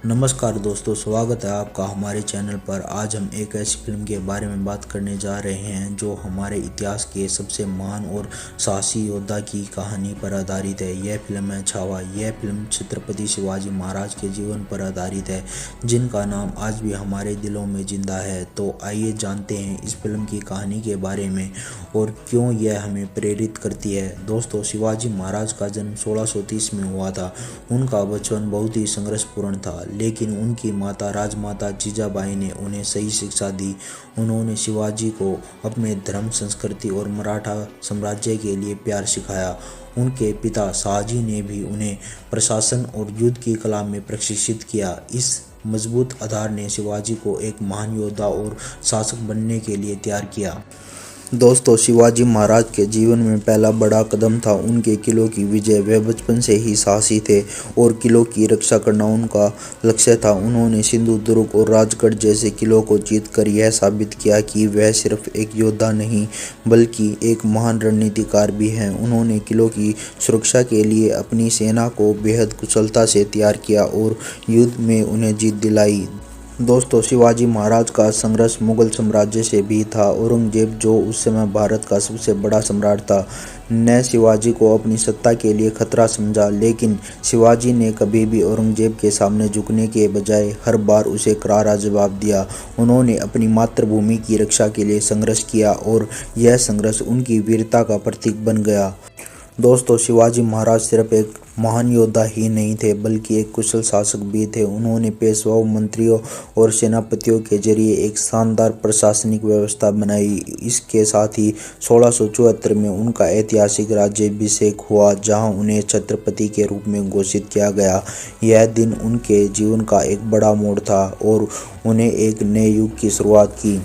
नमस्कार दोस्तों, स्वागत है आपका हमारे चैनल पर। आज हम एक ऐसी फिल्म के बारे में बात करने जा रहे हैं जो हमारे इतिहास के सबसे महान और साहसी योद्धा की कहानी पर आधारित है। यह फिल्म है छावा। यह फिल्म छत्रपति शिवाजी महाराज के जीवन पर आधारित है, जिनका नाम आज भी हमारे दिलों में जिंदा है। तो आइए जानते हैं इस फिल्म की कहानी के बारे में और क्यों यह हमें प्रेरित करती है। दोस्तों, शिवाजी महाराज का जन्म 1630 में हुआ था। उनका बचपन बहुत ही संघर्षपूर्ण था, लेकिन उनकी माता राजमाता जीजाबाई ने उन्हें सही शिक्षा दी। उन्होंने शिवाजी को अपने धर्म, संस्कृति और मराठा साम्राज्य के लिए प्यार सिखाया। उनके पिता शाहजी ने भी उन्हें प्रशासन और युद्ध की कला में प्रशिक्षित किया। इस मजबूत आधार ने शिवाजी को एक महान योद्धा और शासक बनने के लिए तैयार किया। दोस्तों, शिवाजी महाराज के जीवन में पहला बड़ा कदम था उनके किलों की विजय। वे बचपन से ही साहसी थे और किलों की रक्षा करना उनका लक्ष्य था। उन्होंने सिंधु दुर्ग और राजगढ़ जैसे किलों को जीतकर यह साबित किया कि वह सिर्फ एक योद्धा नहीं बल्कि एक महान रणनीतिकार भी हैं। उन्होंने किलों की सुरक्षा के लिए अपनी सेना को बेहद कुशलता से तैयार किया और युद्ध में उन्हें जीत दिलाई। दोस्तों, शिवाजी महाराज का संघर्ष मुगल साम्राज्य से भी था। औरंगजेब, जो उस समय भारत का सबसे बड़ा सम्राट था, ने शिवाजी को अपनी सत्ता के लिए खतरा समझा। लेकिन शिवाजी ने कभी भी औरंगजेब के सामने झुकने के बजाय हर बार उसे करारा जवाब दिया। उन्होंने अपनी मातृभूमि की रक्षा के लिए संघर्ष किया और यह संघर्ष उनकी वीरता का प्रतीक बन गया। दोस्तों, शिवाजी महाराज सिर्फ एक महान योद्धा ही नहीं थे बल्कि एक कुशल शासक भी थे। उन्होंने पेशवाओं, मंत्रियों और सेनापतियों के जरिए एक शानदार प्रशासनिक व्यवस्था बनाई। इसके साथ ही 1674 में उनका ऐतिहासिक राज्याभिषेक हुआ, जहां उन्हें छत्रपति के रूप में घोषित किया गया। यह दिन उनके जीवन का एक बड़ा मोड़ था और उन्हें एक नए युग की शुरुआत की।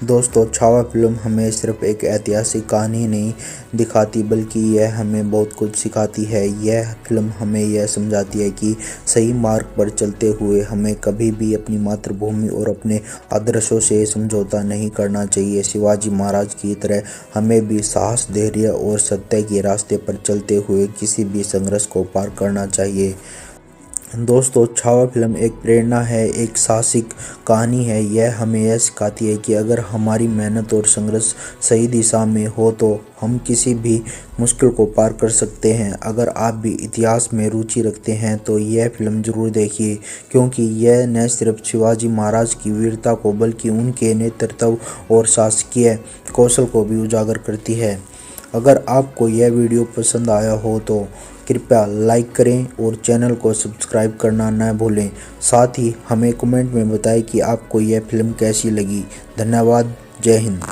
दोस्तों, छावा फिल्म हमें सिर्फ एक ऐतिहासिक कहानी नहीं दिखाती बल्कि यह हमें बहुत कुछ सिखाती है। यह फिल्म हमें यह समझाती है कि सही मार्ग पर चलते हुए हमें कभी भी अपनी मातृभूमि और अपने आदर्शों से समझौता नहीं करना चाहिए। शिवाजी महाराज की तरह हमें भी साहस, धैर्य और सत्य के रास्ते पर चलते हुए किसी भी संघर्ष को पार करना चाहिए। दोस्तों, छावा फिल्म एक प्रेरणा है, एक साहसिक कहानी है। यह हमें यह सिखाती है कि अगर हमारी मेहनत और संघर्ष सही दिशा में हो तो हम किसी भी मुश्किल को पार कर सकते हैं। अगर आप भी इतिहास में रुचि रखते हैं तो यह फिल्म जरूर देखिए, क्योंकि यह न सिर्फ शिवाजी महाराज की वीरता को बल्कि उनके नेतृत्व और शासकीय कौशल को भी उजागर करती है। अगर आपको यह वीडियो पसंद आया हो तो कृपया लाइक करें और चैनल को सब्सक्राइब करना न भूलें। साथ ही हमें कमेंट में बताएं कि आपको यह फिल्म कैसी लगी। धन्यवाद। जय हिंद।